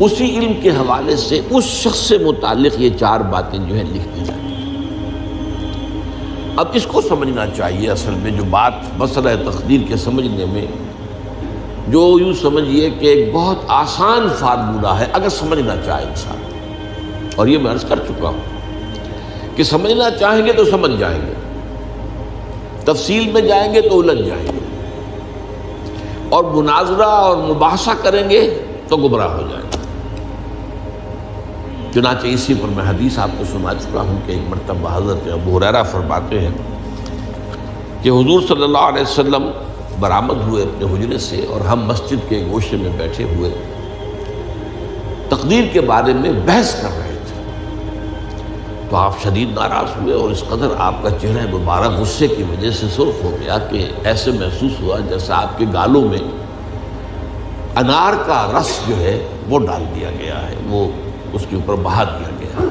اسی علم کے حوالے سے اس شخص سے متعلق یہ 4 باتیں جو ہیں لکھ دی جاتی ہیں۔ اب اس کو سمجھنا چاہیے، اصل میں جو بات مسئلہ تقدیر کے سمجھنے میں، جو یوں سمجھیے کہ ایک بہت آسان فارمولہ ہے اگر سمجھنا چاہے انسان، اور یہ میں عرض کر چکا ہوں کہ سمجھنا چاہیں گے تو سمجھ جائیں گے، تفصیل میں جائیں گے تو الجھ جائیں گے، اور مناظرہ اور مباحثہ کریں گے تو گمراہ ہو جائیں گے۔ چنانچہ اسی پر میں حدیث آپ کو سنا چکا ہوں کہ ایک مرتبہ حضرت ابو ہریرہ فرماتے ہیں کہ حضور صلی اللہ علیہ وسلم برآمد ہوئے اپنے حجرے سے، اور ہم مسجد کے گوشے میں بیٹھے ہوئے تقدیر کے بارے میں بحث کر رہے تھے، تو آپ شدید ناراض ہوئے، اور اس قدر آپ کا چہرہ مبارک غصے کی وجہ سے سرخ ہو گیا کہ ایسے محسوس ہوا جیسا آپ کے گالوں میں انار کا رس جو ہے وہ ڈال دیا گیا ہے، وہ اس کے اوپر بہا دیا گیا،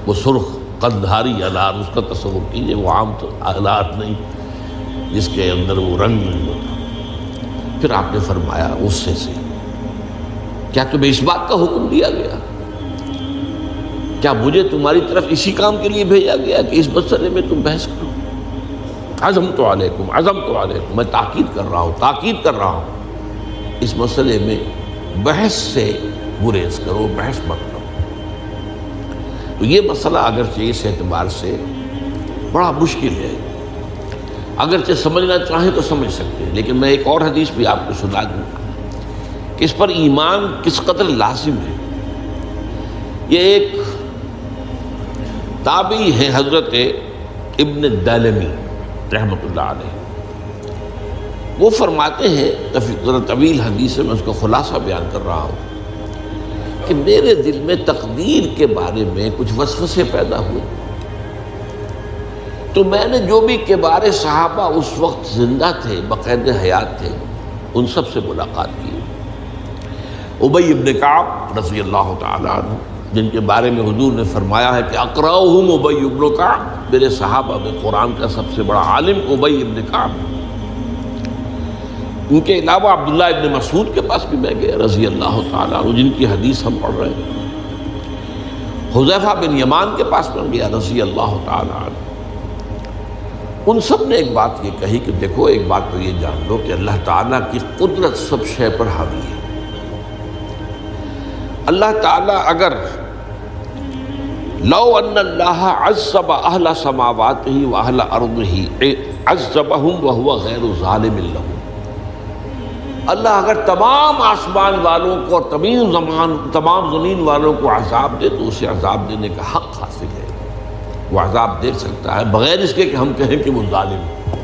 وہ سرخ قندھاری انار، اس کا تصور کیجئے، وہ عام تو انار نہیں جس کے اندر وہ رنگ نہیں ہوتا۔ پھر آپ نے فرمایا غصے سے، کیا تمہیں اس بات کا حکم دیا گیا؟ کیا مجھے تمہاری طرف اسی کام کے لیے بھیجا گیا کہ اس مسئلے میں تم بحث کرو؟ عزمت علیکم، میں تاکید کر رہا ہوں اس مسئلے میں بحث سے گریز کرو، بحث مت کرو۔ تو یہ مسئلہ اگرچہ اس اعتبار سے بڑا مشکل ہے، اگرچہ سمجھنا چاہیں تو سمجھ سکتے ہیں، لیکن میں ایک اور حدیث بھی آپ کو سنا دوں کہ اس پر ایمان کس قدر لازم ہے۔ یہ ایک تابعی ہے حضرت ابن الدالمی رحمۃ اللہ علیہ، وہ فرماتے ہیں، ذرا طویل حدیث ہے، میں اس کا خلاصہ بیان کر رہا ہوں، کہ میرے دل میں تقدیر کے بارے میں کچھ وسوسے پیدا ہوئے، تو میں نے جو بھی کبار صحابہ اس وقت زندہ تھے، بقید حیات تھے، ان سب سے ملاقات کی۔ ابی ابن کعب رضی اللہ تعالی عنہ، جن کے بارے میں حضور نے فرمایا ہے کہ اقرأہم ابی ابن کعب، میرے صحابہ میں قرآن کا سب سے بڑا عالم ابی ابن کعب۔ ان کے علاوہ عبداللہ ابن مسعود کے پاس بھی میں گیا رضی اللہ تعالیٰ عنہ، جن کی حدیث ہم پڑھ رہے ہیں۔ حذیفہ بن یمان کے پاس میں گیا رضی اللہ تعالیٰ عنہ۔ ان سب نے ایک بات یہ کہی کہ دیکھو، ایک بات تو یہ جان لو کہ اللہ تعالیٰ کی قدرت سب شے پر حاوی ہے۔ اللہ تعالیٰ اگر لو ان اللہ عذب اہل سماواتہ و اہل ارضہ عذبہم وہو غیر ظالم لہم، اللہ اگر تمام آسمان والوں کو اور تمام زمین والوں کو عذاب دے تو اسے عذاب دینے کا حق حاصل ہے، وہ عذاب دے سکتا ہے بغیر اس کے کہ ہم کہیں کہ وہ ظالم ہے۔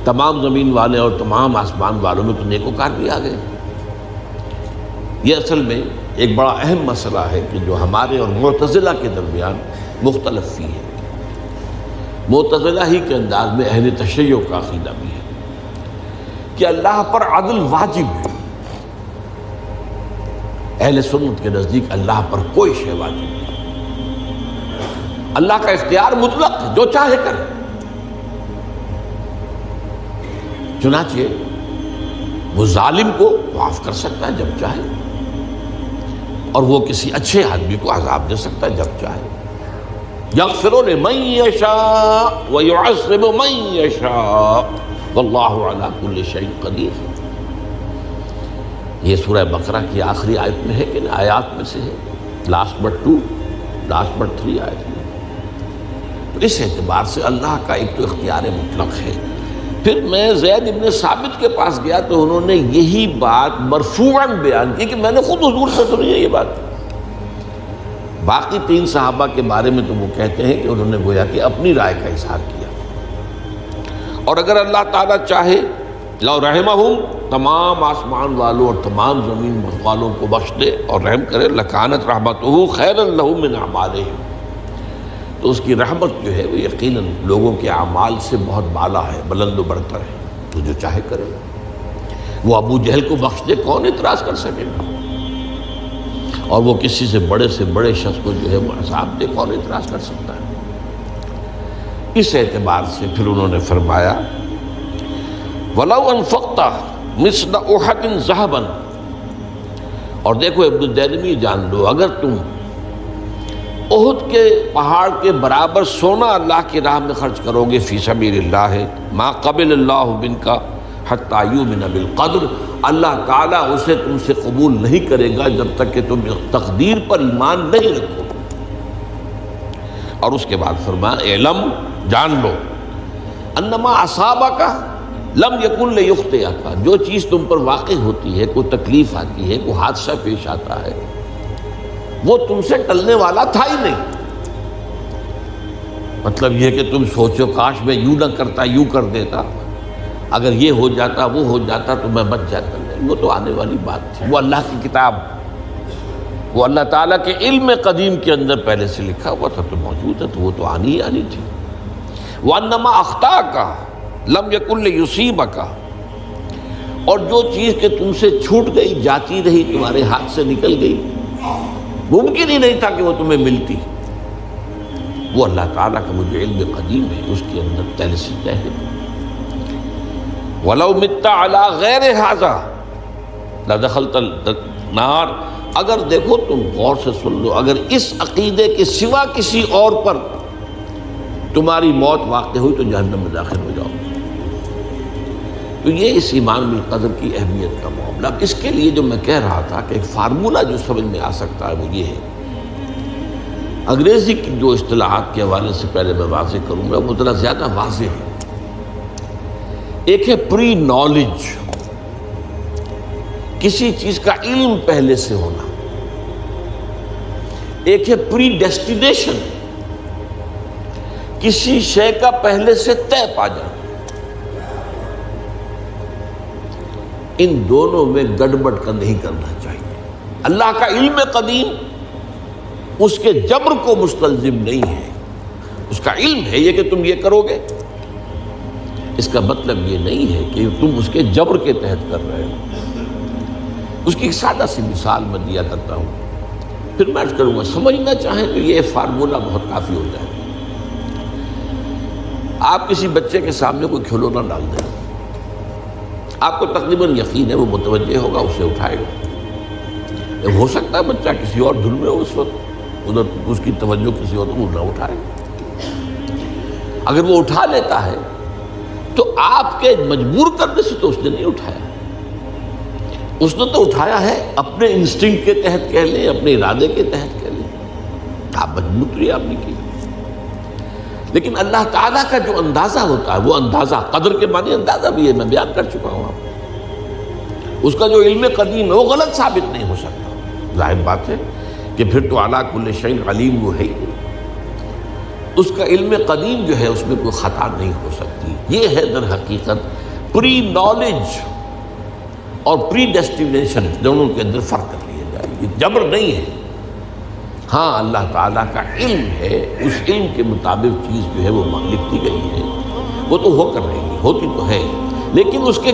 تمام زمین والے اور تمام آسمان والوں میں تو نیکوکار بھی آ گئے۔ یہ اصل میں ایک بڑا اہم مسئلہ ہے کہ جو ہمارے اور معتزلہ کے درمیان مختلف فی ہے۔ معتزلہ ہی کے انداز میں اہل تشیع کا عقیدہ بھی ہے کہ اللہ پر عدل واجب ہے، اہل سنت کے نزدیک اللہ پر کوئی شے واجب نہیں، اللہ کا اختیار مطلق ہے، جو چاہے کرے۔ چنانچہ وہ ظالم کو معاف کر سکتا ہے جب چاہے، اور وہ کسی اچھے آدمی کو عذاب دے سکتا ہے جب چاہے۔ یغفر لمن یشاء ویعذب من یشاء واللہ علی کل شیء قدیر۔ یہ سورہ بقرہ کی آخری آیت میں ہے کہ آیات میں سے ہے، لاسٹ بٹ 3 آیت میں۔ تو اس اعتبار سے اللہ کا ایک تو اختیار مطلق ہے۔ پھر میں زید ابن ثابت کے پاس گیا تو انہوں نے یہی بات مرفوعاً بیان کی کہ میں نے خود حضور سے سنی ہے یہ بات۔ باقی 3 صحابہ کے بارے میں تو وہ کہتے ہیں کہ انہوں نے گویا کہ اپنی رائے کا اظہار کیا، اور اگر اللہ تعالیٰ چاہے لو رحمہم، تمام آسمان والوں اور تمام زمین والوں کو بخش دے اور رحم کرے، لکانت رحمتہ خیرا لہم من اعمالہم، تو اس کی رحمت جو ہے وہ یقیناً لوگوں کے اعمال سے بہت بالا ہے، بلند و برتر ہے، تو جو چاہے کرے۔ وہ ابو جہل کو بخش دے، کون اعتراض کر سکے گا؟ اور وہ کسی سے بڑے شخص کو جو ہے وہ عذاب دے، کون اعتراض کر سکتا ہے؟ اس اعتبار سے پھر انہوں نے فرمایا وَلَوْ أَنفَقْتَ مِثْلَ أُحَدٍ ذَهَبًا اور دیکھو ابن الدیلمی جان لو، اگر تم احد کے پہاڑ کے برابر سونا اللہ کی راہ میں خرچ کرو گے فی سبیل اللہ، ما قبل اللہ منک حتی یؤمن بالقدر، اللہ تعالیٰ اسے تم سے قبول نہیں کرے گا جب تک کہ تم تقدیر پر ایمان نہیں رکھو۔ اور اس کے بعد فرمایا اعلم، جان لو، انما اصابک لم یکن لیخطئک، جو چیز تم پر واقع ہوتی ہے، کوئی تکلیف آتی ہے، کوئی حادثہ پیش آتا ہے، وہ تم سے ٹلنے والا تھا ہی نہیں۔ مطلب یہ کہ تم سوچو کاش میں یوں نہ کرتا، یوں کر دیتا، اگر یہ ہو جاتا وہ ہو جاتا تو میں بچ جاتا، نہیں، وہ تو آنے والی بات تھی، وہ اللہ کی کتاب، وہ اللہ تعالیٰ کے علم قدیم کے اندر پہلے سے لکھا ہوا تھا، تو موجود ہے، تو وہ تو آنی ہی آنی تھی۔ وَأَنَّمَا أَخْطَأَكَ لَمْ يَكُنْ لِيُصِيبَكَ، اور جو چیز کہ تم سے چھوٹ گئی، جاتی رہی، تمہارے ہاتھ سے نکل گئی، ممکن ہی نہیں تھا کہ وہ تمہیں ملتی، وہ اللہ تعالیٰ کا وہ جو علم قدیم ہے اس کے اندر پہلے سے طے ہے۔ وَلَوْ مِتَّ عَلَىٰ غَيْرِ هَٰذَا لَدَخَلْتَ النَّارَ، اگر دیکھو تم غور سے سن لو، اگر اس عقیدے کے سوا کسی اور پر تمہاری موت واقع ہوئی تو جہنم میں داخل ہو جاؤ۔ تو یہ اس ایمان بالقدر کی اہمیت کا معاملہ، اس کے لیے جو میں کہہ رہا تھا کہ ایک فارمولہ جو سمجھ میں آ سکتا ہے وہ یہ ہے، انگریزی کی جو اصطلاحات کے حوالے سے پہلے میں واضح کروں گا وہ ذرا زیادہ واضح ہے۔ ایک ہے پری نالج، کسی چیز کا علم پہلے سے ہونا، ایک ہے پری ڈیسٹینیشن، کسی شے کا پہلے سے طے پا جانا۔ ان دونوں میں گڑبڑ کا نہیں کرنا چاہیے۔ اللہ کا علم قدیم اس کے جبر کو مستلزم نہیں ہے، اس کا علم ہے یہ کہ تم یہ کرو گے، اس کا مطلب یہ نہیں ہے کہ تم اس کے جبر کے تحت کر رہے ہو۔ اس کی ایک سادہ سی مثال میں دیا کرتا ہوں، پھر میں عرض کروں گا، سمجھنا چاہیں تو یہ فارمولہ بہت کافی ہو جائے۔ آپ کسی بچے کے سامنے کوئی کھلونا ڈال دیں، آپ کو تقریباً یقین ہے وہ متوجہ ہوگا، اسے اٹھائے گا۔ ہو سکتا ہے بچہ کسی اور دھن میں ہو اس وقت، ادھر اس کی توجہ کسی اور کو نہ اٹھائے۔ اگر وہ اٹھا لیتا ہے تو آپ کے مجبور کرنے سے تو اس نے نہیں اٹھایا، اس نے تو اٹھایا ہے اپنے انسٹنکٹ کے تحت کہہ لیں، اپنے ارادے کے تحت کہہ لیں، آپ مجبور تو آپ نے کی۔ لیکن اللہ تعالیٰ کا جو اندازہ ہوتا ہے، وہ اندازہ قدر کے معنی اندازہ بھی ہے، میں بیان کر چکا ہوں آپ کو۔ اس کا جو علم قدیم ہے وہ غلط ثابت نہیں ہو سکتا، ظاہر بات ہے کہ پھر تو اعلیٰ کل شیء علیم وہ ہے ہی، اس کا علم قدیم جو ہے اس میں کوئی خطا نہیں ہو سکتی۔ یہ ہے در حقیقت پری نالج اور پری ڈیسٹینیشن، دونوں کے اندر فرق کر لیا جائے، یہ جبر نہیں ہے۔ ہاں اللہ تعالیٰ کا علم ہے، اس علم کے مطابق چیز جو ہے وہ لکھتی گئی ہے، وہ تو ہو کر رہی ہے، ہوتی تو ہے، لیکن اس کے